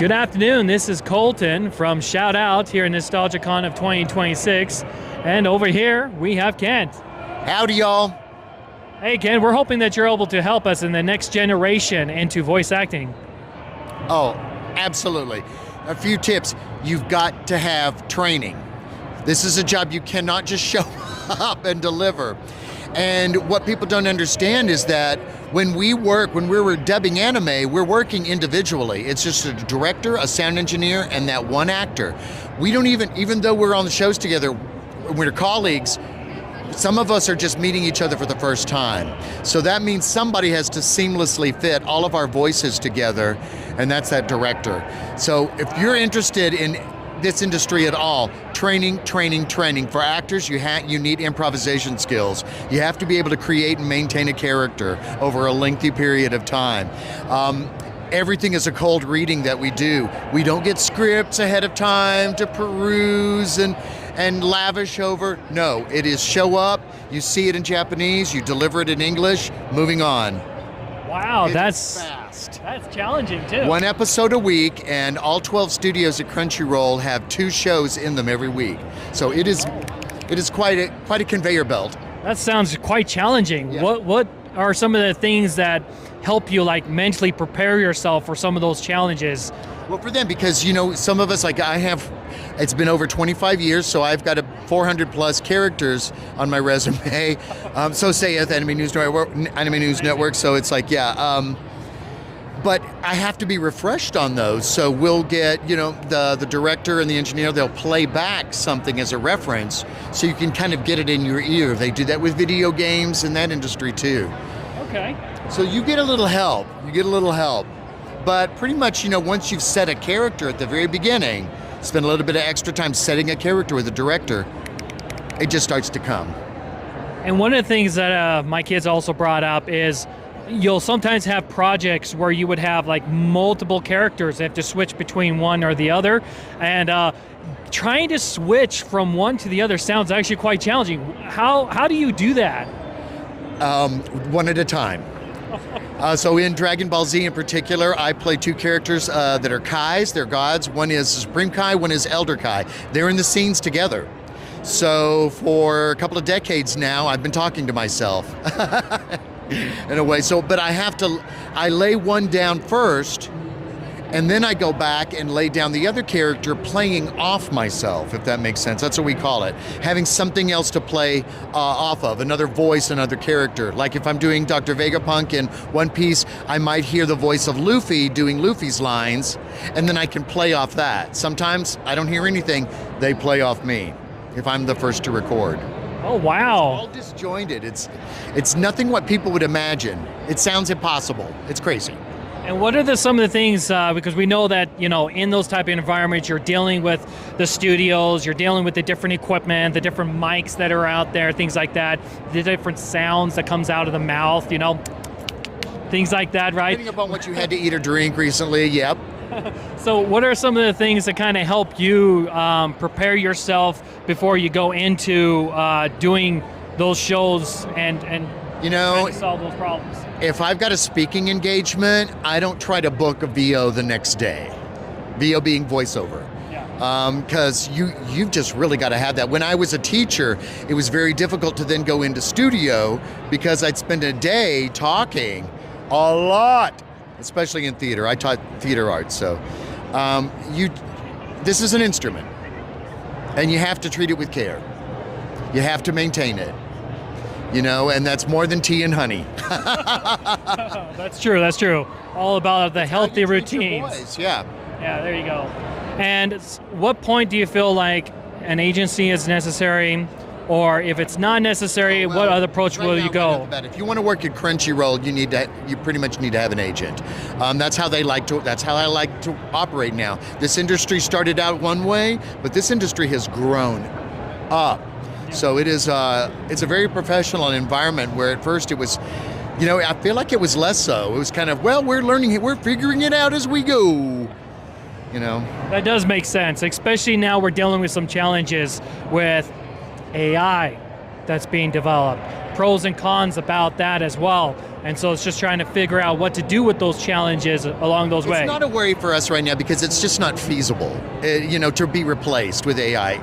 Good afternoon, this is Colton from Shout Out here in NostalgiaCon of 2026. And over here, we have Kent. Howdy, y'all. Hey, Kent, we're hoping that you're able to help us in the next generation into voice acting. Oh, absolutely. A few tips. You've got to have training. This is a job you cannot just show up and deliver. And what people don't understand is that when we're dubbing anime, we're working individually. It's just a director, a sound engineer, and that one actor. We don't even though we're on the shows together, we're colleagues, some of us are just meeting each other for the first time. So that means somebody has to seamlessly fit all of our voices together, and that's that director. So if you're interested in this industry at all, training. For actors, you need improvisation skills. You have to be able to create and maintain a character over a lengthy period of time. Everything is a cold reading that we do. We don't get scripts ahead of time to peruse and lavish over. No, it is show up, you see it in Japanese, you deliver it in English, moving on. Wow, that's fast. That's challenging too. One episode a week, and all 12 studios at Crunchyroll have 2 shows in them every week. So it is quite a conveyor belt. That sounds quite challenging. Yeah. What are some of the things that help you like mentally prepare yourself for some of those challenges? Well, for them, because some of us, like it's been over 25 years, so I've got 400 plus characters on my resume. So saith Anime News Network, so it's like, yeah. But I have to be refreshed on those, so we'll get, the director and the engineer, they'll play back something as a reference, so you can kind of get it in your ear. They do that with video games in that industry too. Okay. So you get a little help, But pretty much, once you've set a character at the very beginning, spend a little bit of extra time setting a character with a director, it just starts to come. And one of the things that my kids also brought up is you'll sometimes have projects where you would have like multiple characters that have to switch between one or the other. And trying to switch from one to the other sounds actually quite challenging. How do you do that? One at a time. So in Dragon Ball Z in particular, I play 2 characters that are Kais, they're gods. One is Supreme Kai, one is Elder Kai. They're in the scenes together. So for a couple of decades now, I've been talking to myself in a way. So, but I lay one down first, and then I go back and lay down the other character playing off myself, if that makes sense. That's what we call it. Having something else to play off of, another voice, another character. Like if I'm doing Dr. Vegapunk in One Piece, I might hear the voice of Luffy doing Luffy's lines, and then I can play off that. Sometimes I don't hear anything, they play off me, if I'm the first to record. Oh, wow. It's all disjointed. It's nothing what people would imagine. It sounds impossible. It's crazy. And what are some of the things, because we know that, in those type of environments, you're dealing with the studios, you're dealing with the different equipment, the different mics that are out there, things like that, the different sounds that comes out of the mouth, things like that, right? Depending upon what you had to eat or drink recently, yep. So what are some of the things that kind of help you prepare yourself before you go into doing those shows and trying to solve those problems? If I've got a speaking engagement, I don't try to book a VO the next day. VO being voiceover. Yeah. Because you've just really got to have that. When I was a teacher, it was very difficult to then go into studio because I'd spend a day talking a lot, especially in theater. I taught theater arts, so this is an instrument, and you have to treat it with care. You have to maintain it. And that's more than tea and honey. That's true. All about the healthy routines. Voice, yeah. Yeah, there you go. And what point do you feel like an agency is necessary? Or if it's not necessary, what other approach will you go? If you want to work at Crunchyroll, you pretty much need to have an agent. That's how I like to operate now. This industry started out one way, but this industry has grown up. So it's a very professional environment where at first it was, I feel like it was less so. It was kind of, we're learning it, we're figuring it out as we go, That does make sense, especially now we're dealing with some challenges with AI that's being developed. Pros and cons about that as well. And so it's just trying to figure out what to do with those challenges along those ways. It's not a worry for us right now because it's just not feasible, to be replaced with AI.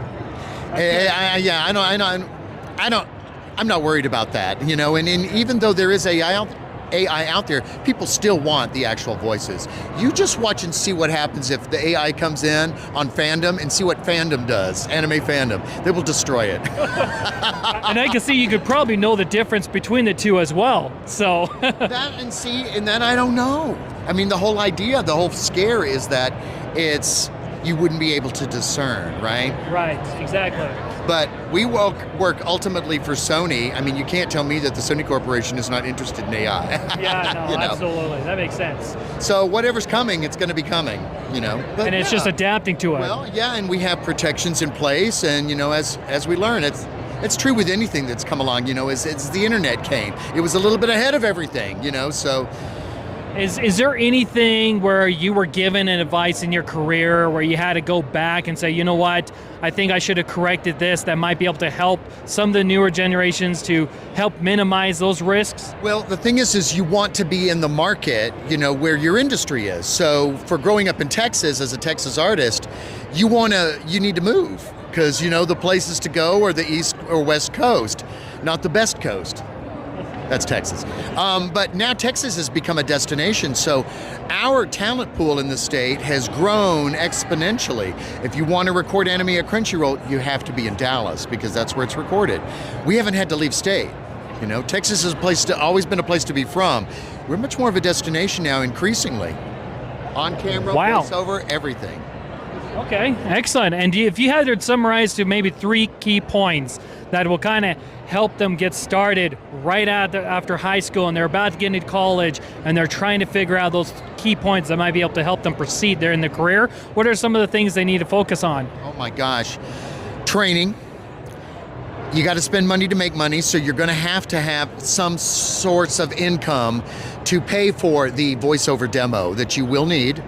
I'm not worried about that, and even though there is AI out there, people still want the actual voices. You just watch and see what happens if the AI comes in on fandom and see what fandom does, anime fandom. They will destroy it. And I can see you could probably know the difference between the two as well, so. Then I don't know. I mean, the whole idea, the whole scare is that you wouldn't be able to discern, right? Right, exactly. But we work ultimately for Sony. I mean, you can't tell me that the Sony Corporation is not interested in AI. Yeah, no, absolutely. That makes sense. So whatever's coming, it's going to be coming, But and it's just adapting to it. Well, yeah, and we have protections in place, and as we learn, it's true with anything that's come along. As the internet came, it was a little bit ahead of everything. So. Is there anything where you were given an advice in your career where you had to go back and say, you know what, I think I should have corrected this, that might be able to help some of the newer generations to help minimize those risks? Well, the thing is you want to be in the market, where your industry is. So for growing up in Texas as a Texas artist, you need to move because, the places to go are the East or West Coast, not the best coast. That's Texas. But now Texas has become a destination, so our talent pool in the state has grown exponentially. If you want to record anime at Crunchyroll, you have to be in Dallas because that's where it's recorded. We haven't had to leave state. Texas is always been a place to be from. We're much more of a destination now, increasingly. On camera, voiceover, everything. Okay, excellent. And if you had to summarize to maybe 3 key points that will kind of help them get started right after high school and they're about to get into college and they're trying to figure out those key points that might be able to help them proceed there in their career, what are some of the things they need to focus on? Oh my gosh. Training. You got to spend money to make money, so you're going to have some sorts of income to pay for the voiceover demo that you will need.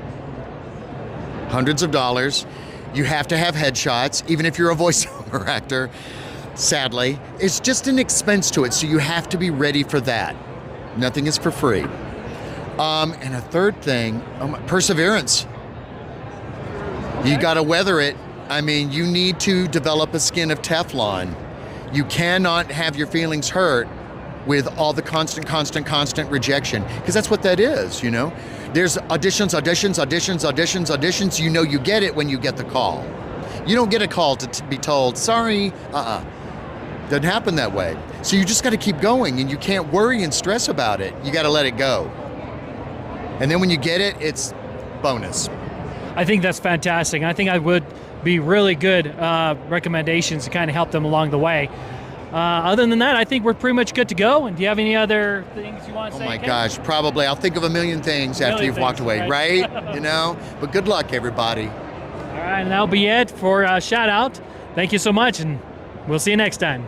Hundreds of dollars. You have to have headshots, even if you're a voiceover actor. Sadly, it's just an expense to it, so you have to be ready for that. Nothing is for free. And a third thing, perseverance. You got to weather it. I mean, you need to develop a skin of Teflon. You cannot have your feelings hurt with all the constant rejection, because that's what that is, There's auditions. You get it when you get the call. You don't get a call to be told, sorry, Doesn't happen that way. So you just got to keep going, and you can't worry and stress about it. You got to let it go. And then when you get it, it's bonus. I think that's fantastic. I think I would be really good recommendations to kind of help them along the way. Other than that, I think we're pretty much good to go. And do you have any other things you want to say? Oh my Ken? gosh, probably. I'll think of a million things after you've walked away, right? But good luck, everybody. All right, and that'll be it for Shout Out. Thank you so much, and we'll see you next time.